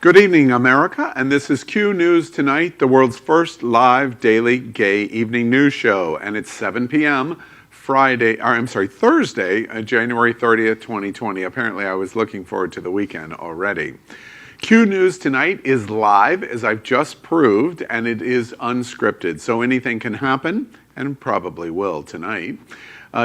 Good evening, America, and this is Q News Tonight, the world's first live daily gay evening news show, and it's 7 p.m. Thursday, January 30th, 2020. Apparently, I was looking forward to the weekend already. Q News Tonight is live, as I've just proved, and it is unscripted, so anything can happen, and probably will tonight.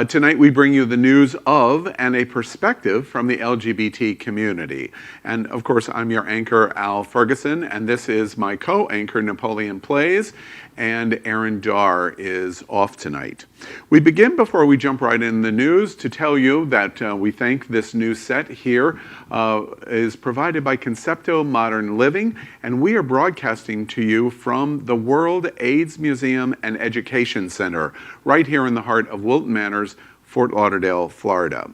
Tonight we bring you the news of and a perspective from the LGBT community. And of course, I'm your anchor, Al Ferguson, and this is my co-anchor, Napoleon Plays, and Aaron Darr is off tonight. We begin before we jump right in the news to tell you that we think this news set here is provided by Concepto Modern Living, and we are broadcasting to you from the World AIDS Museum and Education Center, right here in the heart of Wilton Manors, Fort Lauderdale, Florida.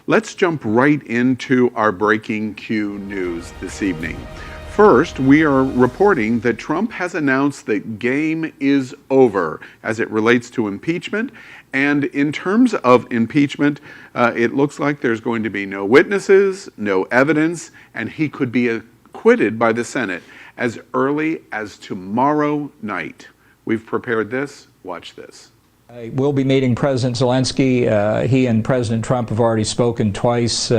Let's jump right into our breaking Q news this evening. First, we are reporting that Trump has announced that game is over as it relates to impeachment. And in terms of impeachment, it looks like there's going to be no witnesses, no evidence, and he could be acquitted by the Senate as early as tomorrow night. We've prepared this. Watch this. We'll be meeting President Zelensky. He and President Trump have already spoken twice.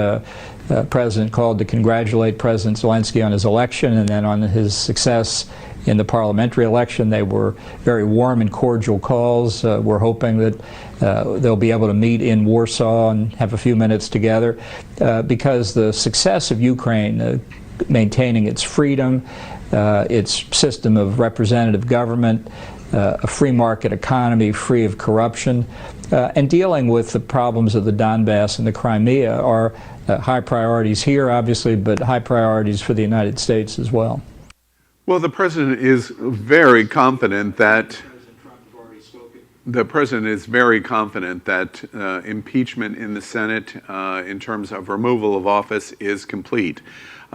President called to congratulate President Zelensky on his election and then on his success in the parliamentary election. They were very warm and cordial calls. We're hoping that they'll be able to meet in Warsaw and have a few minutes together because the success of Ukraine, maintaining its freedom, its system of representative government, a free market economy free of corruption, and dealing with the problems of the Donbass and the Crimea are high priorities here, obviously, but high priorities for the United States as well. Well, the president is very confident that impeachment in the Senate in terms of removal of office is complete.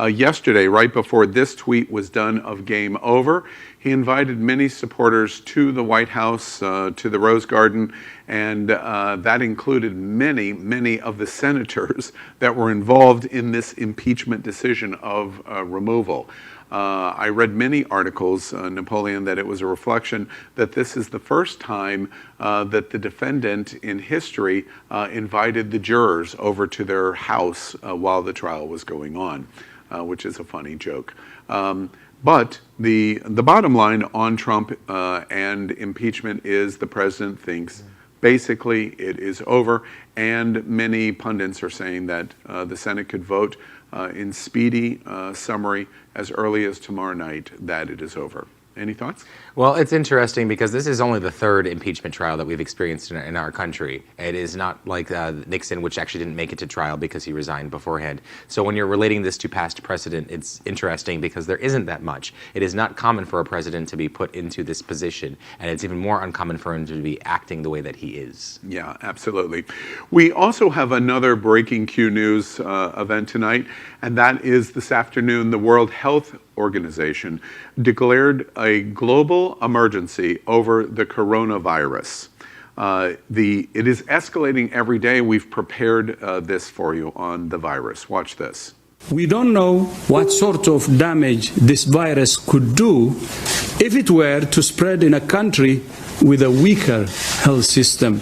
Yesterday, right before this tweet was done of game over, he invited many supporters to the White House, to the Rose Garden, and that included many of the senators that were involved in this impeachment decision of removal. I read many articles, Napoleon, that it was a reflection that this is the first time that the defendant in history invited the jurors over to their house while the trial was going on, which is a funny joke. But the bottom line on Trump and impeachment is the president thinks basically it is over, and many pundits are saying that the Senate could vote in speedy summary as early as tomorrow night that it is over. Any thoughts? Well, it's interesting because this is only the third impeachment trial that we've experienced in our country. It is not like Nixon, which actually didn't make it to trial because he resigned beforehand. So when you're relating this to past precedent, it's interesting because there isn't that much. It is not common for a president to be put into this position, and it's even more uncommon for him to be acting the way that he is. Yeah, absolutely. We also have another breaking Q News event tonight, and that is this afternoon, the World Health Organization declared a global emergency over the coronavirus. It is escalating every day. We've prepared this for you on the virus. Watch this. We don't know what sort of damage this virus could do if it were to spread in a country with a weaker health system.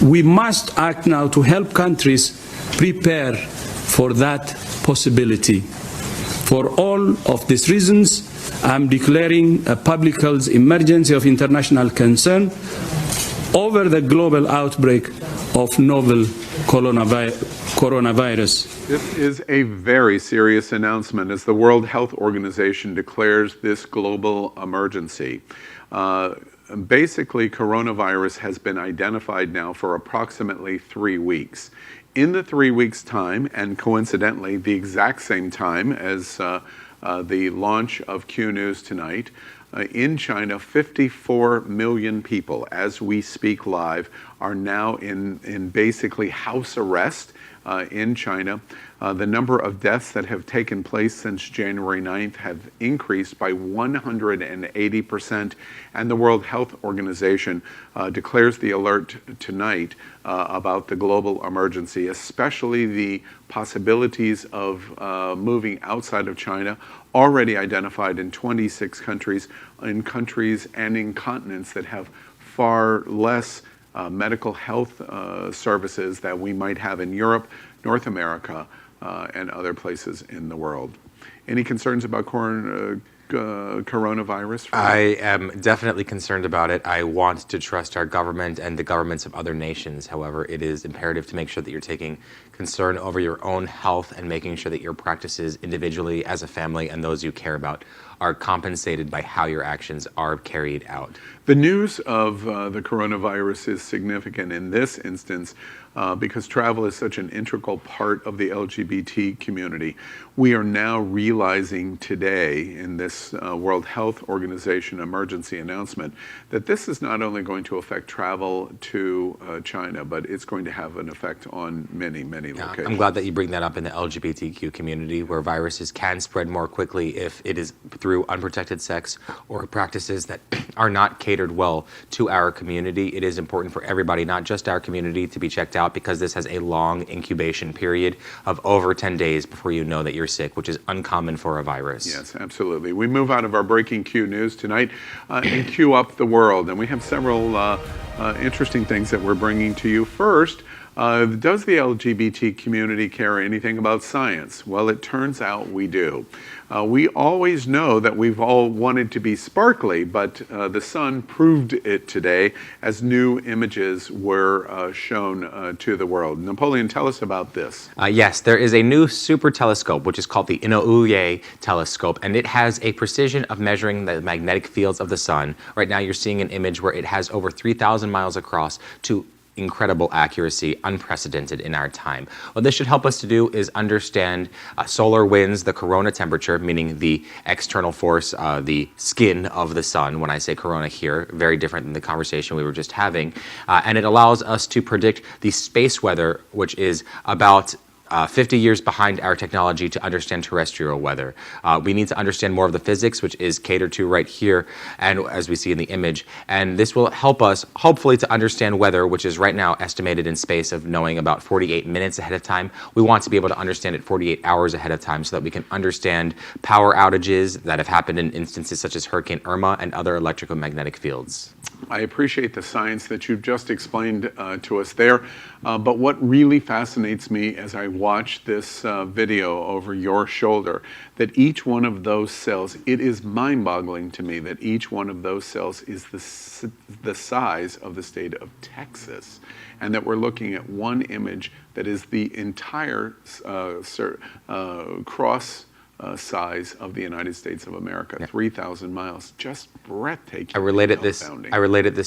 We must act now to help countries prepare for that possibility. For all of these reasons, I'm declaring a public health emergency of international concern over the global outbreak of novel coronavirus. This is a very serious announcement as the World Health Organization declares this global emergency. Basically, coronavirus has been identified now for approximately 3 weeks. In the 3 weeks' time, and coincidentally the exact same time as the launch of Q News Tonight, in China, 54 million people, as we speak live, are now in basically house arrest in China. The number of deaths that have taken place since January 9th have increased by 180%, and the World Health Organization declares the alert tonight about the global emergency, especially the possibilities of moving outside of China, already identified in 26 countries, in countries and in continents that have far less medical health services that we might have in Europe, North America, and other places in the world. Any concerns about coronavirus? I am definitely concerned about it. I want to trust our government and the governments of other nations. However, it is imperative to make sure that you're taking concern over your own health and making sure that your practices individually, as a family, and those you care about are compensated by how your actions are carried out. The news of the coronavirus is significant in this instance because travel is such an integral part of the LGBT community. We are now realizing today in this World Health Organization emergency announcement that this is not only going to affect travel to China, but it's going to have an effect on many, many locations. I'm glad that you bring that up in the LGBTQ community, where viruses can spread more quickly if it is through unprotected sex or practices that are not catered well to our community. It is important for everybody, not just our community, to be checked out, because this has a long incubation period of over 10 days before you know that you're sick, which is uncommon for a virus. Yes, absolutely. We move out of our breaking Q news tonight and queue up the world. And we have several interesting things that we're bringing to you. First, does the LGBT community care anything about science? Well, it turns out we do. We always know that we've all wanted to be sparkly, but the sun proved it today as new images were shown to the world. Napoleon, tell us about this. Yes, there is a new super telescope, which is called the Inouye telescope, and it has a precision of measuring the magnetic fields of the sun. Right now you're seeing an image where it has over 3,000 miles across to incredible accuracy, unprecedented in our time. What this should help us to do is understand solar winds, the corona temperature, meaning the external force, the skin of the sun. When I say corona here, very different than the conversation we were just having. And it allows us to predict the space weather, which is about 50 years behind our technology to understand terrestrial weather. We need to understand more of the physics, which is catered to right here, and as we see in the image. And this will help us, hopefully, to understand weather, which is right now estimated in space of knowing about 48 minutes ahead of time. We want to be able to understand it 48 hours ahead of time so that we can understand power outages that have happened in instances such as Hurricane Irma and other electromagnetic fields. I appreciate the science that you've just explained to us there, but what really fascinates me as I watch this video over your shoulder, that each one of those cells, it is mind-boggling to me that each one of those cells is the size of the state of Texas, and that we're looking at one image that is the entire cross size of the United States of America, 3,000 miles, just breathtaking. I related this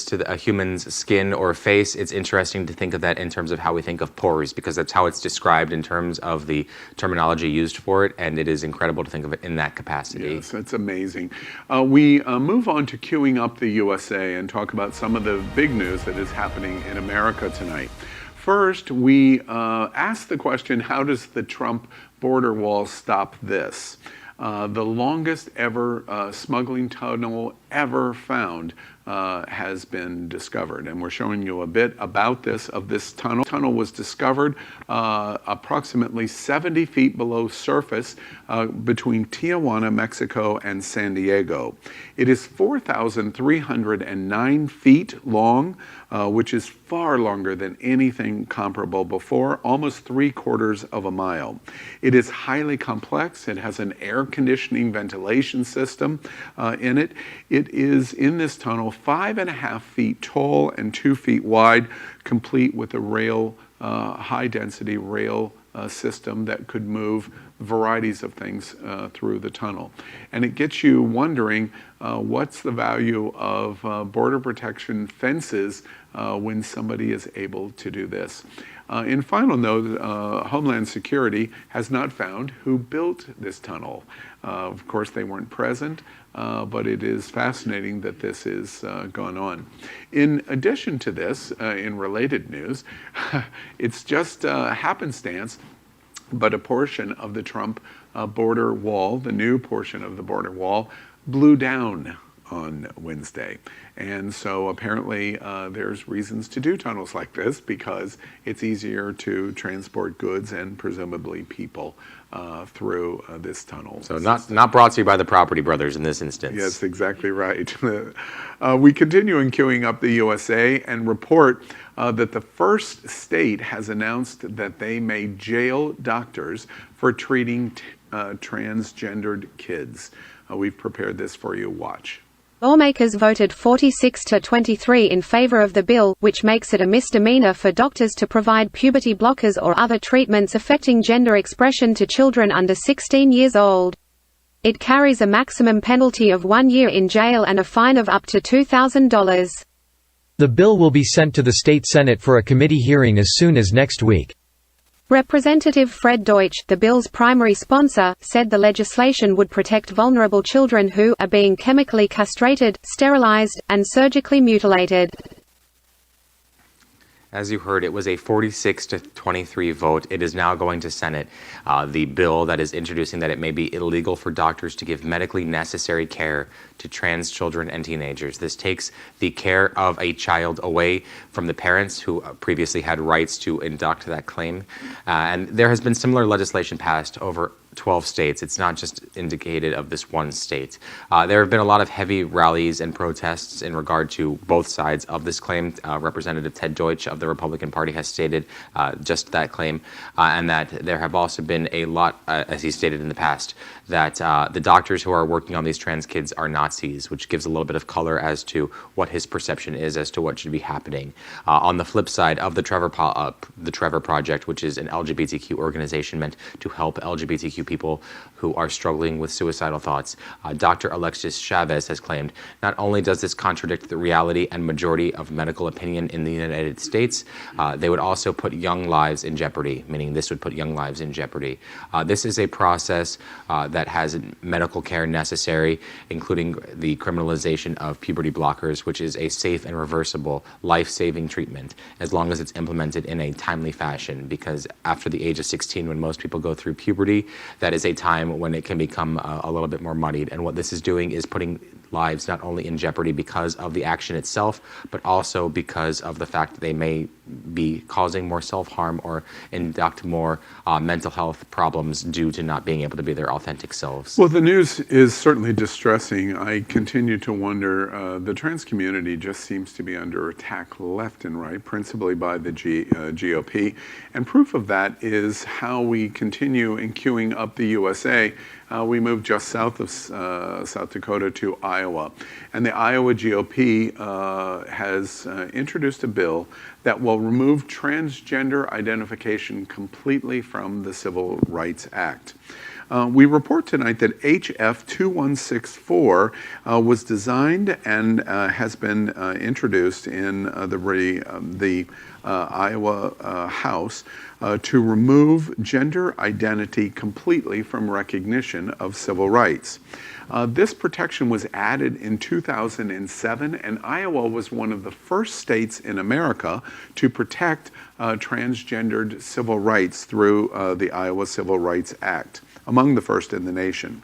to a human's skin or face. It's interesting to think of that in terms of how we think of pores, because that's how it's described in terms of the terminology used for it, and it is incredible to think of it in that capacity. Yes, it's amazing. We move on to queuing up the USA and talk about some of the big news that is happening in America tonight. First, we ask the question, how does the Trump border wall stop this? The longest ever smuggling tunnel ever found has been discovered, and we're showing you a bit about this tunnel. The tunnel was discovered approximately 70 feet below surface between Tijuana, Mexico and San Diego. It is 4,309 feet long, which is far longer than anything comparable before, almost 3/4 of a mile. It is highly complex. It has an air conditioning ventilation system in it. It is in this tunnel 5.5 feet tall and 2 feet wide, complete with a rail, high density rail system that could move varieties of things through the tunnel. And it gets you wondering what's the value of border protection fences when somebody is able to do this. In final note, Homeland Security has not found who built this tunnel. Of course, they weren't present, but it is fascinating that this is gone on. In addition to this, in related news, it's just happenstance but a portion of the Trump border wall, the new portion of the border wall, blew down on Wednesday. And so apparently there's reasons to do tunnels like this because it's easier to transport goods and presumably people through this tunnel. So not brought to you by the Property Brothers in this instance. Yes, exactly right. We continue in queuing up the USA and report that the first state has announced that they may jail doctors for treating transgendered kids. We've prepared this for you. Watch. Lawmakers voted 46-23 in favor of the bill, which makes it a misdemeanor for doctors to provide puberty blockers or other treatments affecting gender expression to children under 16 years old. It carries a maximum penalty of 1 year in jail and a fine of up to $2,000. The bill will be sent to the state Senate for a committee hearing as soon as next week. Representative Fred Deutsch, the bill's primary sponsor, said the legislation would protect vulnerable children who are being chemically castrated, sterilized, and surgically mutilated. As you heard, it was a 46-23 vote. It is now going to Senate. The bill that is introducing that it may be illegal for doctors to give medically necessary care to trans children and teenagers. This takes the care of a child away from the parents who previously had rights to induct that claim. And there has been similar legislation passed over 12 states. It's not just indicated of this one state. There have been a lot of heavy rallies and protests in regard to both sides of this claim. Representative Ted Deutsch of the Republican Party has stated just that claim, and that there have also been a lot, as he stated in the past, that the doctors who are working on these trans kids are Nazis, which gives a little bit of color as to what his perception is as to what should be happening. On the flip side of the Trevor Project, which is an LGBTQ organization meant to help LGBTQ people who are struggling with suicidal thoughts, Dr. Alexis Chavez has claimed not only does this contradict the reality and majority of medical opinion in the United States, they would also put young lives in jeopardy, meaning this would put young lives in jeopardy. This is a process that has medical care necessary, including the criminalization of puberty blockers, which is a safe and reversible life-saving treatment as long as it's implemented in a timely fashion, because after the age of 16, when most people go through puberty, that is a time when it can become a little bit more muddied. And what this is doing is putting lives not only in jeopardy because of the action itself, but also because of the fact that they may be causing more self-harm or induct more mental health problems due to not being able to be their authentic selves. Well, the news is certainly distressing. I continue to wonder, the trans community just seems to be under attack left and right, principally by the GOP. And proof of that is how we continue in queuing up the USA. We moved just south of South Dakota to Iowa. And the Iowa GOP has introduced a bill that will remove transgender identification completely from the Civil Rights Act. We report tonight that HF 2164 was designed and has been introduced in the Iowa House to remove gender identity completely from recognition of civil rights. This protection was added in 2007, and Iowa was one of the first states in America to protect transgendered civil rights through the Iowa Civil Rights Act, among the first in the nation.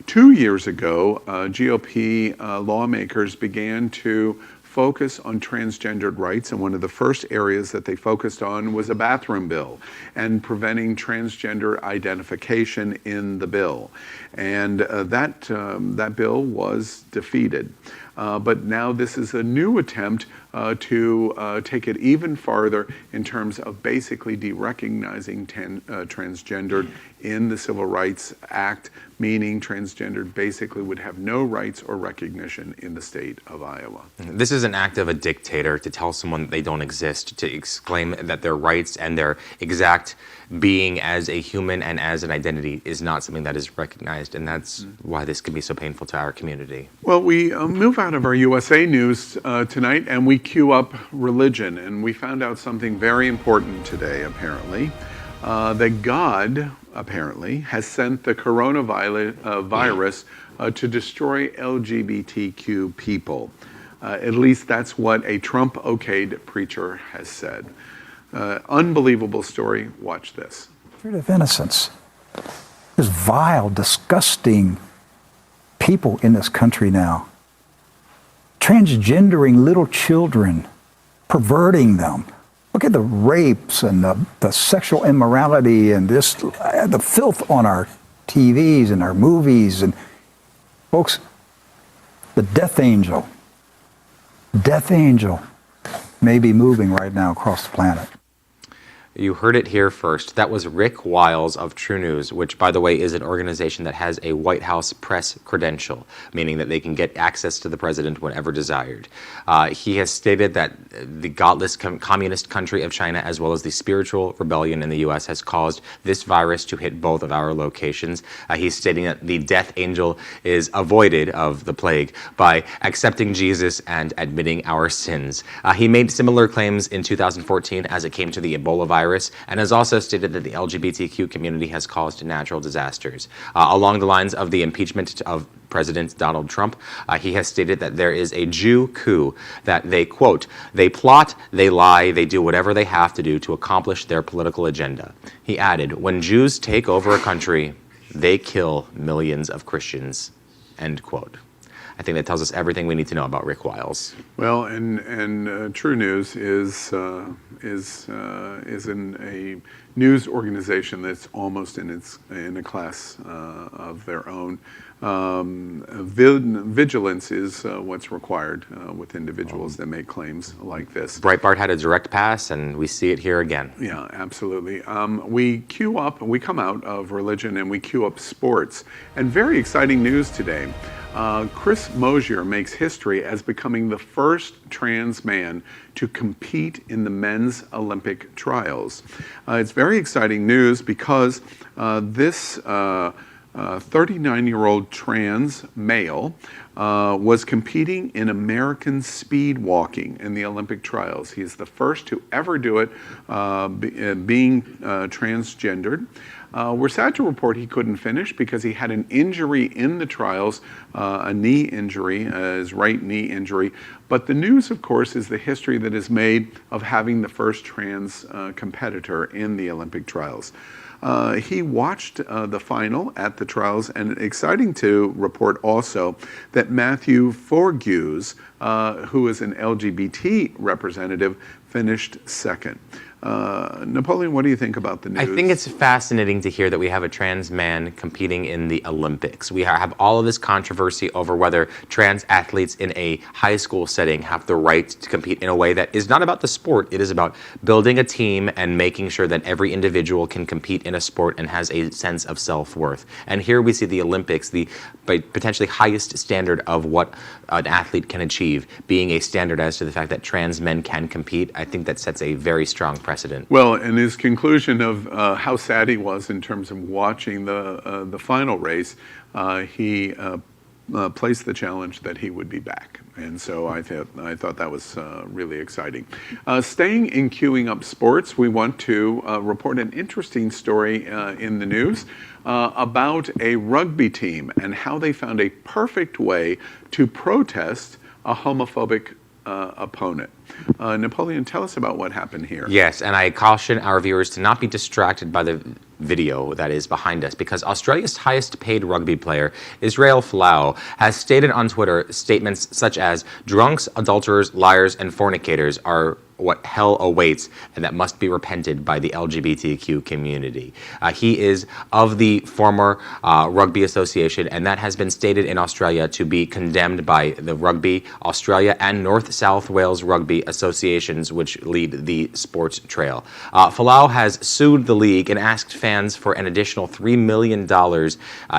2 years ago, GOP lawmakers began to focus on transgendered rights, and one of the first areas that they focused on was a bathroom bill and preventing transgender identification in the bill. And that bill was defeated. But now this is a new attempt to take it even farther in terms of basically de-recognizing transgendered in the Civil Rights Act, meaning transgendered basically would have no rights or recognition in the state of Iowa. This is an act of a dictator to tell someone they don't exist, to exclaim that their rights and their exact being as a human and as an identity is not something that is recognized, and that's why this can be so painful to our community. Well, we move out of our USA news tonight and we queue up religion, and we found out something very important today, apparently, that God, apparently, has sent the coronavirus to destroy LGBTQ people. At least that's what a Trump-okayed preacher has said. Unbelievable story. Watch this. Of innocence. There's vile, disgusting people in this country now. Transgendering little children, perverting them. Look at the rapes and the sexual immorality and the filth on our TVs and our movies. And folks, the death angel may be moving right now across the planet. You heard it here first. That was Rick Wiles of True News, which, by the way, is an organization that has a White House press credential, meaning that they can get access to the president whenever desired. He has stated that the godless communist country of China, as well as the spiritual rebellion in the U.S., has caused this virus to hit both of our locations. He's stating that the death angel is avoided of the plague by accepting Jesus and admitting our sins. He made similar claims in 2014 as it came to the Ebola virus, and has also stated that the LGBTQ community has caused natural disasters. Along the lines of the impeachment of President Donald Trump, he has stated that there is a Jew coup, that they, quote, they plot, they lie, they do whatever they have to do to accomplish their political agenda. He added, when Jews take over a country, they kill millions of Christians, end quote. I think that tells us everything we need to know about Rick Wiles. Well, and True News is in a news organization that's almost in a class of their own. Vigilance is what's required with individuals that make claims like this. Breitbart had a direct pass, and we see it here again. Yeah, absolutely. We come out of religion and we queue up sports. And very exciting news today. Chris Mosier makes history as becoming the first trans man to compete in the men's Olympic trials. It's very exciting news because this 39-year-old trans male was competing in American speed walking in the Olympic trials. He's the first to ever do it, being transgendered. We're sad to report he couldn't finish because he had an injury in the trials, a knee injury, his right knee injury. But the news, of course, is the history that is made of having the first trans competitor in the Olympic trials. He watched the final at the trials, and exciting to report also that Matthew Forgues, who is an LGBT representative, finished second. Napoleon, what do you think about the news? I think it's fascinating to hear that we have a trans man competing in the Olympics. We have all of this controversy over whether trans athletes in a high school setting have the right to compete in a way that is not about the sport. It is about building a team and making sure that every individual can compete in a sport and has a sense of self-worth. And here we see the Olympics, the potentially highest standard of what an athlete can achieve, being a standard as to the fact that trans men can compete. I think that sets a very strong precedent. Well, and his conclusion of how sad he was in terms of watching the final race, he placed the challenge that he would be back. And so I thought that was really exciting. Staying in queuing up sports, we want to report an interesting story in the news about a rugby team and how they found a perfect way to protest a homophobic opponent. Napoleon, tell us about what happened here. Yes, and I caution our viewers to not be distracted by the video that is behind us, because Australia's highest paid rugby player, Israel Folau, has stated on Twitter statements such as, drunks, adulterers, liars, and fornicators are what hell awaits, and that must be repented by the LGBTQ community. He is of the former Rugby Association, and that has been stated in Australia to be condemned by the Rugby Australia and North South Wales Rugby Associations, which lead the sports trail. Folau has sued the league and asked fans for an additional $3 million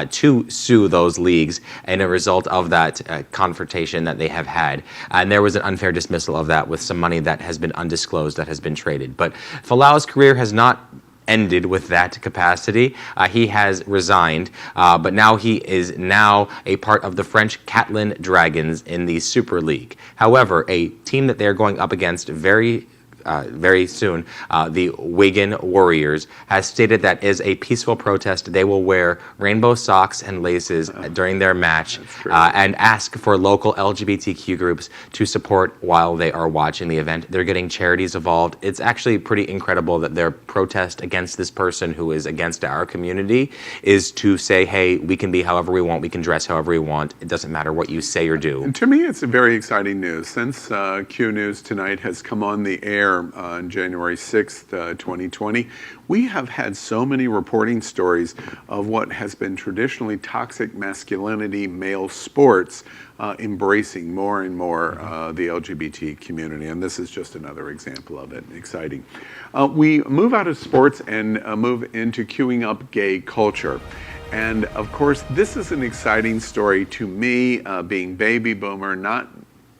to sue those leagues in a result of that confrontation that they have had. And there was an unfair dismissal of that with some money that has been undisclosed that has been traded. But Folau's career has not ended with that capacity. He has resigned, but now he is now a part of the French Catalan Dragons in the Super League. However, a team that they're going up against very very soon, the Wigan Warriors, has stated that as a peaceful protest, they will wear rainbow socks and laces during their match and ask for local LGBTQ groups to support while they are watching the event. They're getting charities involved. It's actually pretty incredible that their protest against this person who is against our community is to say, hey, we can be however we want, we can dress however we want. It doesn't matter what you say or do. And to me, it's a very exciting news. Since Q News Tonight has come on the air on January 6th, 2020, we have had so many reporting stories of what has been traditionally toxic masculinity, male sports, embracing more and more the LGBT community. And this is just another example of it. Exciting. We move out of sports and move into queuing up gay culture. And of course, this is an exciting story to me, being baby boomer, not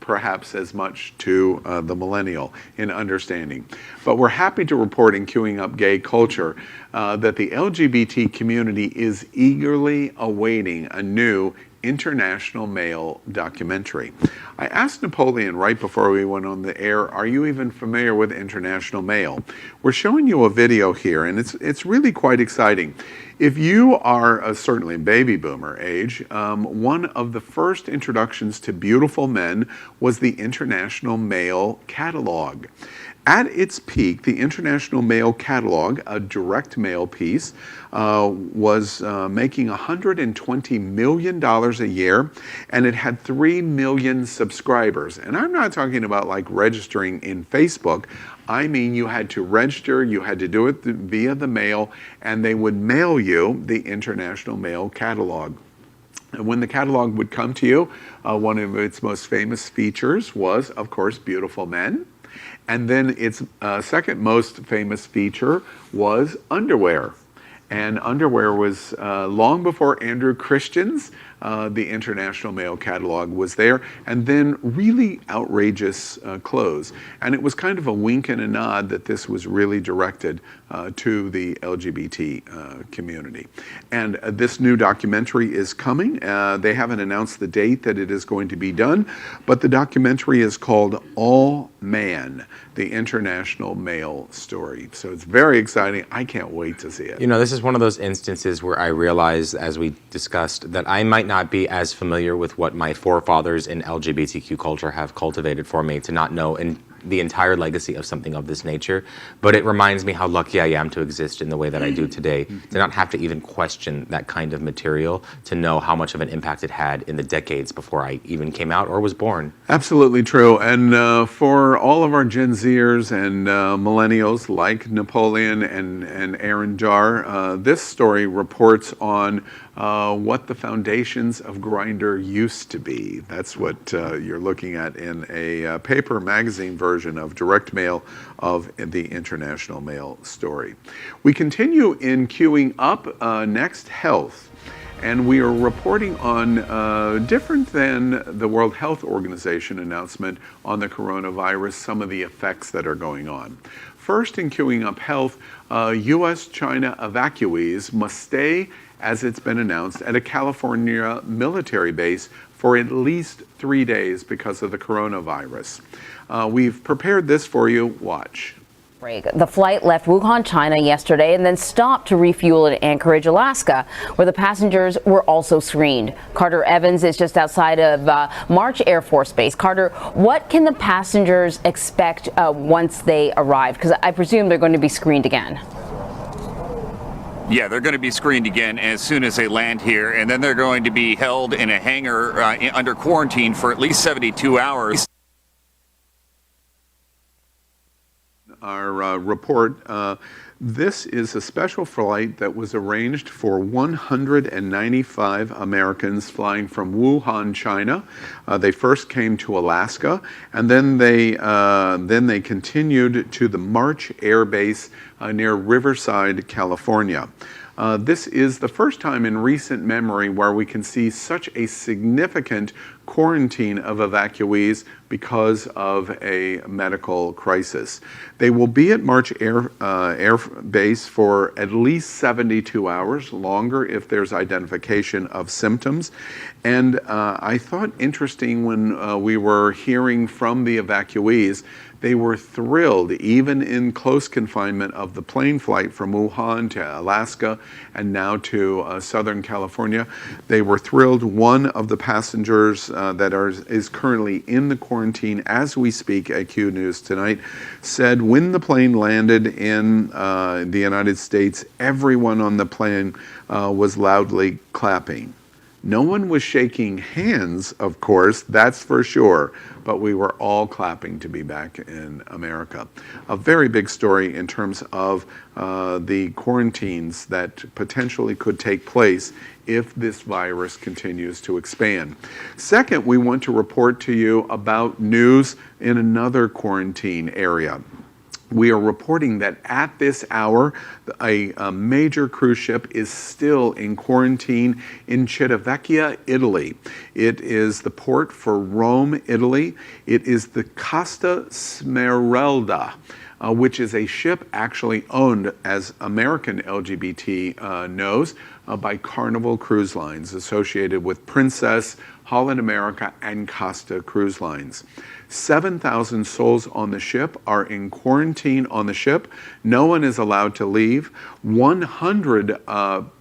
perhaps as much to the millennial in understanding. But we're happy to report in Queuing Up Gay Culture that the LGBT community is eagerly awaiting a new international male documentary. I asked Napoleon right before we went on the air, are you even familiar with international male? We're showing you a video here, and it's really quite exciting. If you are certainly baby boomer age, one of the first introductions to beautiful men was the International Male Catalog. At its peak, the International Male Catalog, a direct mail piece, was making $120 million a year, and it had 3 million subscribers. And I'm not talking about like registering in Facebook. I mean, you had to register, you had to do it via the mail, and they would mail you the International Male Catalog. And when the catalog would come to you, one of its most famous features was, of course, beautiful men. And then its second most famous feature was underwear. And underwear was long before Andrew Christian's, the International Male Catalog was there, and then really outrageous clothes. And it was kind of a wink and a nod that this was really directed to the LGBT community. And this new documentary is coming. They haven't announced the date that it is going to be done, but the documentary is called All Man, the International Male Story. So it's very exciting. I can't wait to see it. You know, this is one of those instances where I realized, as we discussed, that I might not be as familiar with what my forefathers in LGBTQ culture have cultivated for me to not know the entire legacy of something of this nature. But it reminds me how lucky I am to exist in the way that I do today, to not have to even question that kind of material, to know how much of an impact it had in the decades before I even came out or was born. Absolutely true. And for all of our Gen Zers and millennials like Napoleon and Aaron Jar, this story reports on what the foundations of Grindr used to be. That's what you're looking at in a paper magazine version of direct mail of the International Male Story. We continue in Queuing Up next, health. And we are reporting on, different than the World Health Organization announcement on the coronavirus, some of the effects that are going on. First, in Queuing Up Health, U.S.-China evacuees must stay, as it's been announced, at a California military base for at least 3 days because of the coronavirus. We've prepared this for you. Watch. The flight left Wuhan, China yesterday and then stopped to refuel at Anchorage, Alaska, where the passengers were also screened. Carter Evans is just outside of March Air Force Base. Carter, what can the passengers expect once they arrive? Because I presume they're going to be screened again. Yeah, they're going to be screened again as soon as they land here, and then they're going to be held in a hangar under quarantine for at least 72 hours. Our report, this is a special flight that was arranged for 195 Americans flying from Wuhan, China. They first came to Alaska, and then they continued to the March Air Base near Riverside, California. This is the first time in recent memory where we can see such a significant quarantine of evacuees because of a medical crisis. They will be at March Air Base for at least 72 hours, longer if there's identification of symptoms. And I thought interesting when we were hearing from the evacuees, they were thrilled, even in close confinement of the plane flight from Wuhan to Alaska and now to Southern California. They were thrilled. One of the passengers that is currently in the quarantine as we speak at Q News tonight said when the plane landed in the United States, everyone on the plane was loudly clapping. No one was shaking hands, of course, that's for sure, but we were all clapping to be back in America. A very big story in terms of the quarantines that potentially could take place if this virus continues to expand. Second, we want to report to you about news in another quarantine area. We are reporting that at this hour, a major cruise ship is still in quarantine in Civitavecchia, Italy. It is the port for Rome, Italy. It is the Costa Smeralda, which is a ship actually owned, as American LGBT knows, by Carnival Cruise Lines, associated with Princess, Holland America, and Costa Cruise Lines. 7,000 souls on the ship are in quarantine on the ship. No one is allowed to leave. 100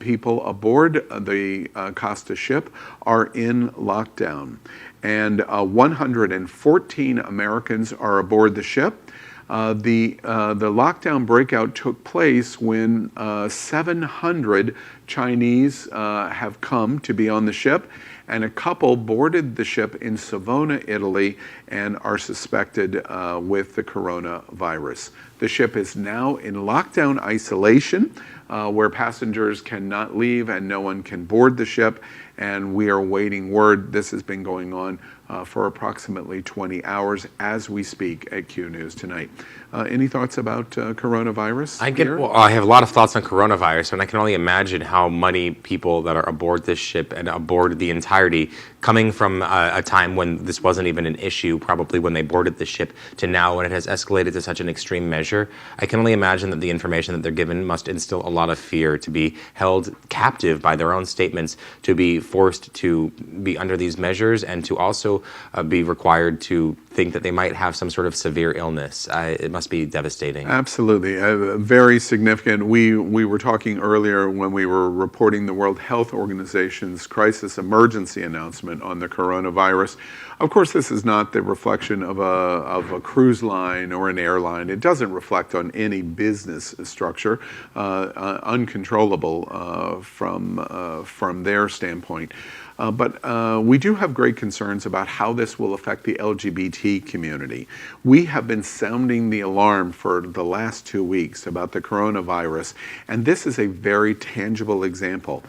people aboard the Costa ship are in lockdown. And 114 Americans are aboard the ship. The lockdown breakout took place when 700 Chinese have come to be on the ship, and a couple boarded the ship in Savona, Italy, and are suspected with the coronavirus. The ship is now in lockdown isolation, where passengers cannot leave and no one can board the ship, and we are awaiting word. This has been going on for approximately 20 hours as we speak at Q News tonight. Any thoughts about coronavirus? I have a lot of thoughts on coronavirus, and I can only imagine how many people that are aboard this ship and aboard the entirety, coming from a time when this wasn't even an issue, probably when they boarded the ship, to now when it has escalated to such an extreme measure. I can only imagine that the information that they're given must instill a lot of fear, to be held captive by their own statements, to be forced to be under these measures, and to also be required to think that they might have some sort of severe illness. It must be devastating. Absolutely. Very significant. We were talking earlier when we were reporting the World Health Organization's crisis emergency announcement on the coronavirus. Of course, this is not the reflection of a cruise line or an airline. It doesn't reflect on any business structure, uncontrollable from their standpoint. But we do have great concerns about how this will affect the LGBT community. We have been sounding the alarm for the last 2 weeks about the coronavirus, and this is a very tangible example.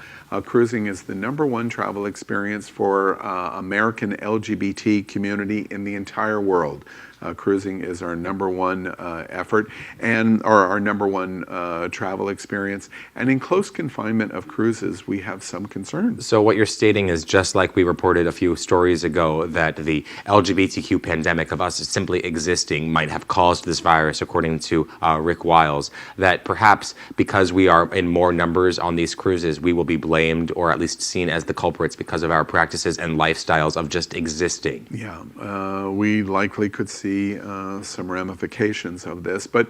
Cruising is the #1 travel experience for American LGBT community in the entire world. Cruising is our #1 effort and our #1 travel experience. And in close confinement of cruises, we have some concerns. So what you're stating is, just like we reported a few stories ago, that the LGBTQ pandemic of us simply existing might have caused this virus, according to Rick Wiles, that perhaps because we are in more numbers on these cruises, we will be blamed or at least seen as the culprits because of our practices and lifestyles of just existing. Yeah, we likely could see some ramifications of this, but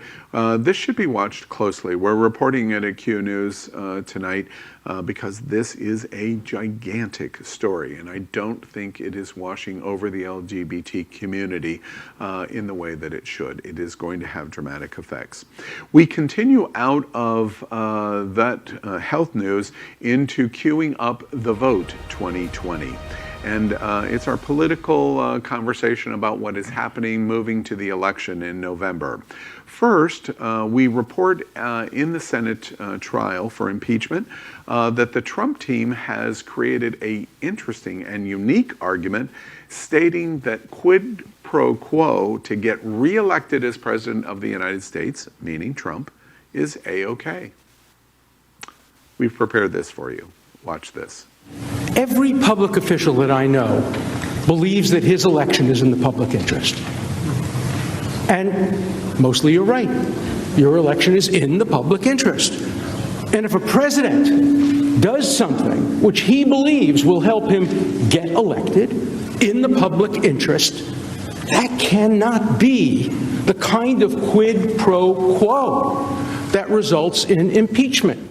this should be watched closely. We're reporting it at Q News tonight because this is a gigantic story, and I don't think it is washing over the LGBT community in the way that it should. It is going to have dramatic effects. We continue out of that health news into queuing up the vote 2020. And it's our political conversation about what is happening moving to the election in November. First, we report in the Senate trial for impeachment that the Trump team has created an interesting and unique argument stating that quid pro quo to get reelected as President of the United States, meaning Trump, is A-OK. We've prepared this for you. Watch this. Every public official that I know believes that his election is in the public interest. And mostly you're right. Your election is in the public interest. And if a president does something which he believes will help him get elected in the public interest, that cannot be the kind of quid pro quo that results in impeachment.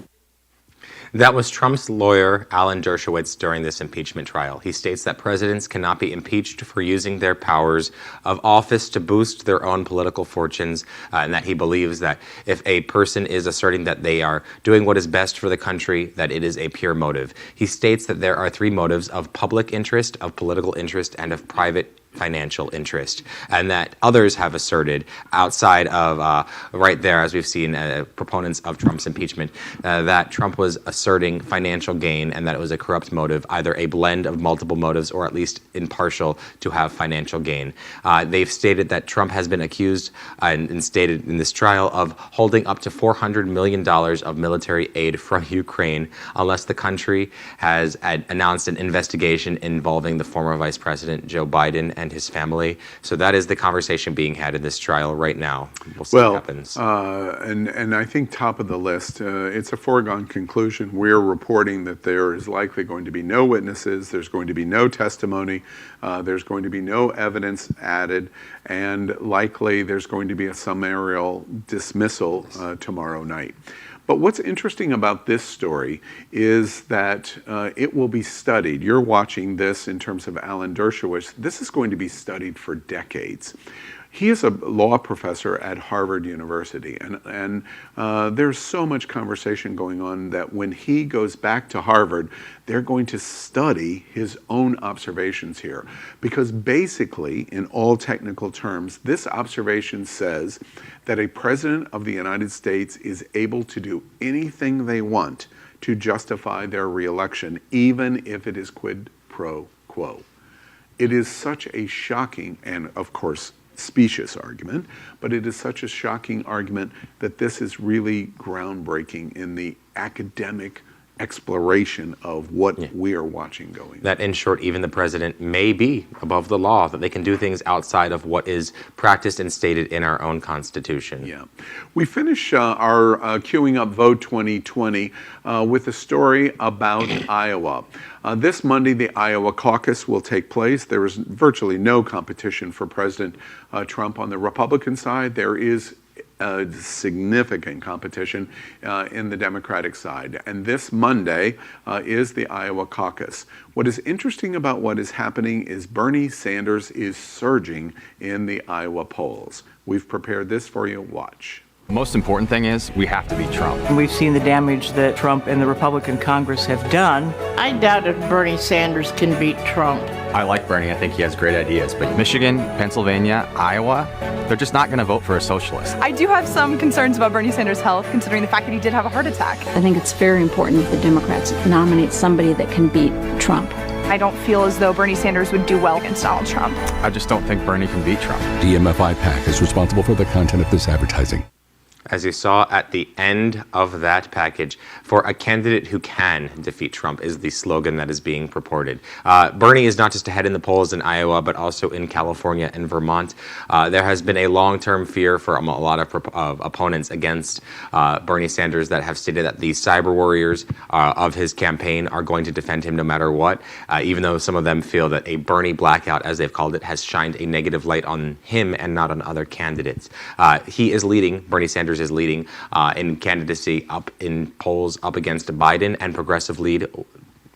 That was Trump's lawyer, Alan Dershowitz, during this impeachment trial. He states that presidents cannot be impeached for using their powers of office to boost their own political fortunes, and that he believes that if a person is asserting that they are doing what is best for the country, that it is a pure motive. He states that there are three motives: of public interest, of political interest, and of private financial interest, and that others have asserted outside of right there, as we've seen proponents of Trump's impeachment, that Trump was asserting financial gain and that it was a corrupt motive, either a blend of multiple motives or at least impartial to have financial gain. They've stated that Trump has been accused and stated in this trial of holding up to $400 million of military aid from Ukraine unless the country has announced an investigation involving the former Vice President Joe Biden and his family. So that is the conversation being had in this trial right now. We'll see what happens. And I think top of the list, it's a foregone conclusion. We're reporting that there is likely going to be no witnesses, there's going to be no testimony, there's going to be no evidence added, and likely there's going to be a summarial dismissal tomorrow night. But what's interesting about this story is that it will be studied. You're watching this in terms of Alan Dershowitz. This is going to be studied for decades. He is a law professor at Harvard University, and there's so much conversation going on that when he goes back to Harvard, they're going to study his own observations here. Because basically, in all technical terms, this observation says that a president of the United States is able to do anything they want to justify their reelection, even if it is quid pro quo. It is such a shocking and, of course, specious argument, but it is such a shocking argument that this is really groundbreaking in the academic exploration of what we are watching going on. That, in short, even the president may be above the law, that they can do things outside of what is practiced and stated in our own Constitution. Yeah. We finish our Queuing Up Vote 2020 with a story about Iowa. This Monday, the Iowa caucus will take place. There is virtually no competition for President Trump on the Republican side. There is significant competition in the Democratic side. And this Monday is the Iowa caucus. What is interesting about what is happening is Bernie Sanders is surging in the Iowa polls. We've prepared this for you. Watch. The most important thing is we have to beat Trump. And we've seen the damage that Trump and the Republican Congress have done. I doubt if Bernie Sanders can beat Trump. I like Bernie. I think he has great ideas. But Michigan, Pennsylvania, Iowa, they're just not going to vote for a socialist. I do have some concerns about Bernie Sanders' health, considering the fact that he did have a heart attack. I think it's very important that the Democrats nominate somebody that can beat Trump. I don't feel as though Bernie Sanders would do well against Donald Trump. I just don't think Bernie can beat Trump. DMFI PAC is responsible for the content of this advertising. As you saw at the end of that package, for a candidate who can defeat Trump is the slogan that is being purported. Bernie is not just ahead in the polls in Iowa, but also in California and Vermont. There has been a long-term fear for a lot of opponents against Bernie Sanders that have stated that the cyber warriors of his campaign are going to defend him no matter what, even though some of them feel that a Bernie blackout, as they've called it, has shined a negative light on him and not on other candidates. He is leading, Bernie Sanders is leading in candidacy up in polls up against Biden and progressive lead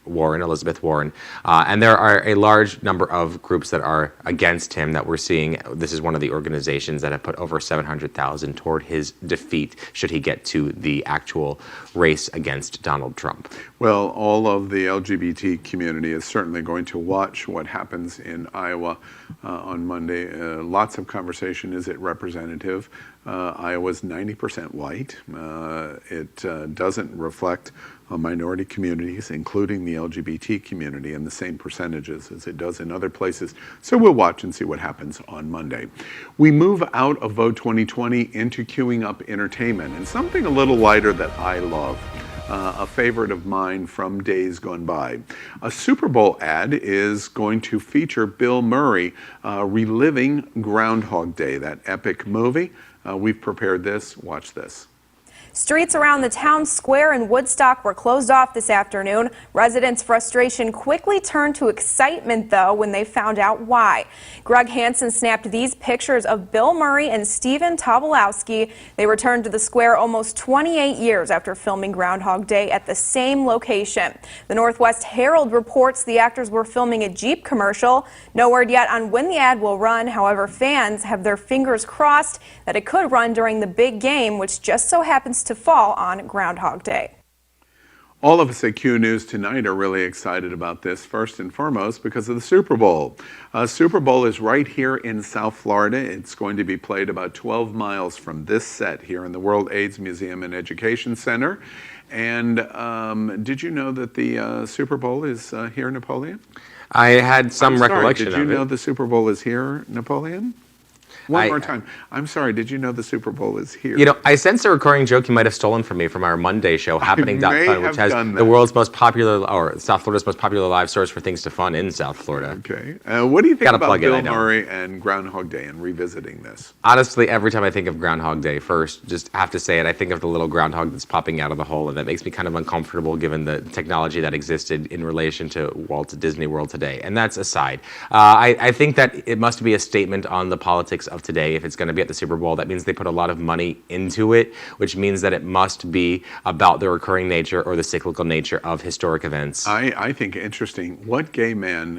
Elizabeth Warren. And there are a large number of groups that are against him that we're seeing. This is one of the organizations that have put over 700,000 toward his defeat should he get to the actual race against Donald Trump. Well, all of the LGBT community is certainly going to watch what happens in Iowa on Monday. Lots of conversation. Is it representative? Iowa's 90% white. It doesn't reflect minority communities, including the LGBT community, in the same percentages as it does in other places. So we'll watch and see what happens on Monday. We move out of Vote 2020 into Queuing Up Entertainment, and something a little lighter that I love. a favorite of mine from days gone by. A Super Bowl ad is going to feature Bill Murray reliving Groundhog Day, that epic movie. We've prepared this. Watch this. Streets around the town square in Woodstock were closed off this afternoon. Residents' frustration quickly turned to excitement, though, when they found out why. Greg Hansen snapped these pictures of Bill Murray and Stephen Tobolowsky. They returned to the square almost 28 years after filming Groundhog Day at the same location. The Northwest Herald reports the actors were filming a Jeep commercial. No word yet on when the ad will run. However, fans have their fingers crossed that it could run during the big game, which just so happens to fall on Groundhog Day. All of us at Q News tonight are really excited about this, first and foremost because of the Super Bowl. Super Bowl is right here in South Florida. It's going to be played about 12 miles from this set here in the World AIDS Museum and Education Center. And did you know that the Super Bowl is here, Napoleon? I had some recollection of it. Did you know the Super Bowl is here, Napoleon? One more time. I'm sorry, did you know the Super Bowl is here? You know, I sense a recurring joke you might have stolen from me from our Monday show, Happening.fun, which has the world's most popular, or South Florida's most popular live source for things to fun in South Florida. Okay. What do you think about Bill Murray and Groundhog Day and revisiting this? Honestly, every time I think of Groundhog Day, first, just have to say it, I think of the little groundhog that's popping out of the hole, and that makes me kind of uncomfortable given the technology that existed in relation to Walt Disney World today. And that's aside. I think that it must be a statement on the politics of today. If it's going to be at the Super Bowl, that means they put a lot of money into it, which means that it must be about the recurring nature or the cyclical nature of historic events. I think interesting. What gay man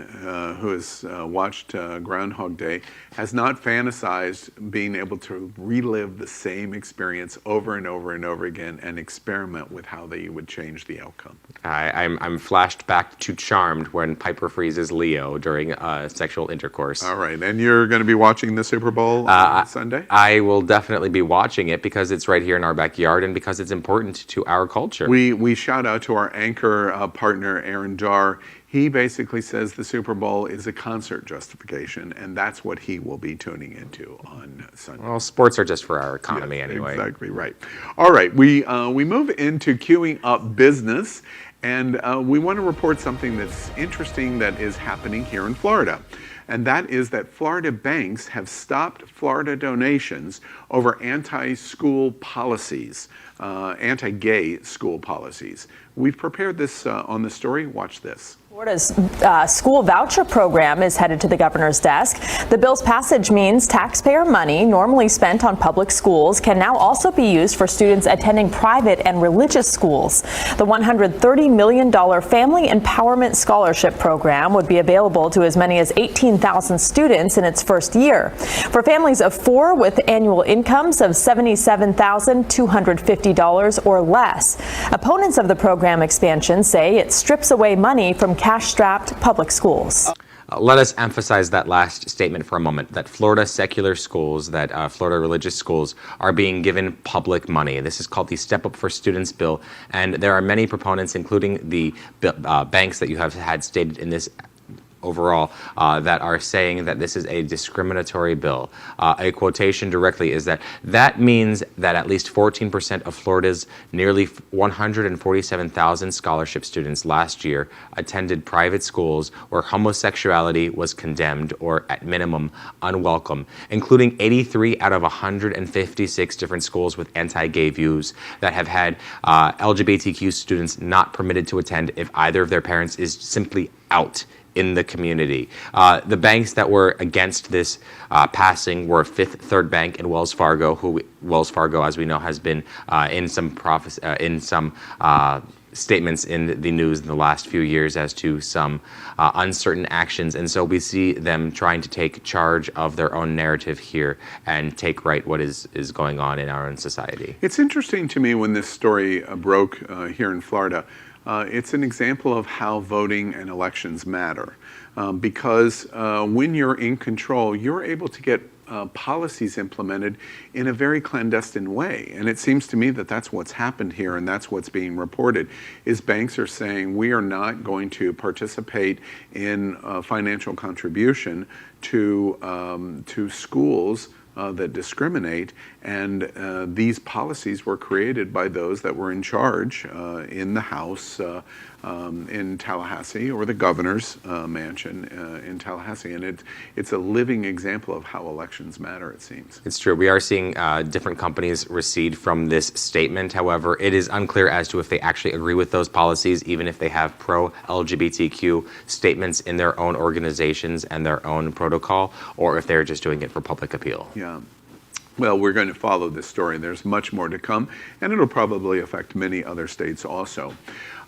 who has watched Groundhog Day has not fantasized being able to relive the same experience over and over and over again and experiment with how they would change the outcome? I'm flashed back to Charmed when Piper freezes Leo during sexual intercourse. All right, and you're going to be watching the Super Bowl on Sunday? I will definitely be watching it because it's right here in our backyard and because it's important to our culture. We shout out to our anchor partner, Aaron Dar. He basically says the Super Bowl is a concert justification, and that's what he will be tuning into on Sunday. Well, sports are just for our economy anyway. Exactly right. All right, we move into queuing up business, and we want to report something that's interesting that is happening here in Florida. And that is that Florida banks have stopped Florida donations over anti-school policies, anti-gay school policies. We've prepared this on the story. Watch this. Florida's school voucher program is headed to the governor's desk. The bill's passage means taxpayer money normally spent on public schools can now also be used for students attending private and religious schools. The $130 million Family Empowerment Scholarship Program would be available to as many as 18,000 students in its first year. For families of 4 with annual incomes of $77,250 or less. Opponents of the program expansion say it strips away money from cash-strapped public schools. Let us emphasize that last statement for a moment, that Florida secular schools, that Florida religious schools are being given public money. This is called the Step Up for Students bill, and there are many proponents, including the banks that you have had stated in this overall, that are saying that this is a discriminatory bill. A quotation directly is that means that at least 14% of Florida's nearly 147,000 scholarship students last year attended private schools where homosexuality was condemned or at minimum unwelcome, including 83 out of 156 different schools with anti-gay views that have had LGBTQ students not permitted to attend if either of their parents is simply out in the community. The banks that were against this passing were Fifth Third Bank and Wells Fargo, who Wells Fargo, as we know, has been in some statements in the news in the last few years as to some uncertain actions. And so we see them trying to take charge of their own narrative here and take right what is going on in our own society. It's interesting to me when this story broke here in Florida. It's an example of how voting and elections matter because when you're in control, you're able to get policies implemented in a very clandestine way. And it seems to me that that's what's happened here, and that's what's being reported, is banks are saying we are not going to participate in financial contribution to schools that discriminate, and these policies were created by those that were in charge in the House in Tallahassee, or the governor's mansion in Tallahassee. And it's a living example of how elections matter, it seems. It's true. We are seeing different companies recede from this statement. However, it is unclear as to if they actually agree with those policies, even if they have pro-LGBTQ statements in their own organizations and their own protocol, or if they're just doing it for public appeal. Yeah. Well, we're going to follow this story. There's much more to come, and it'll probably affect many other states also.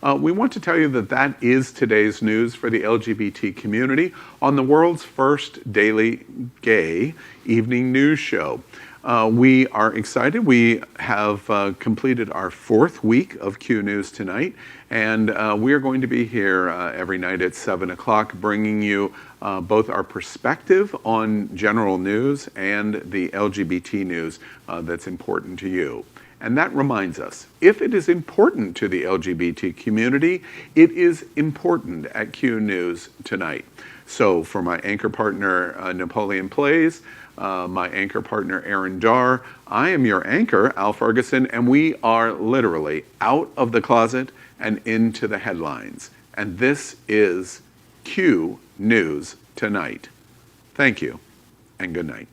We want to tell you that that is today's news for the LGBT community on the world's first daily gay evening news show. We are excited. We have completed our 4th week of Q News tonight, and we are going to be here every night at 7 o'clock bringing you both our perspective on general news and the LGBT news that's important to you. And that reminds us, if it is important to the LGBT community, it is important at Q News tonight. So for my anchor partner, Napoleon Plays, my anchor partner, Aaron Darr, I am your anchor, Al Ferguson, and we are literally out of the closet and into the headlines. And this is Q News Tonight. Thank you, and good night.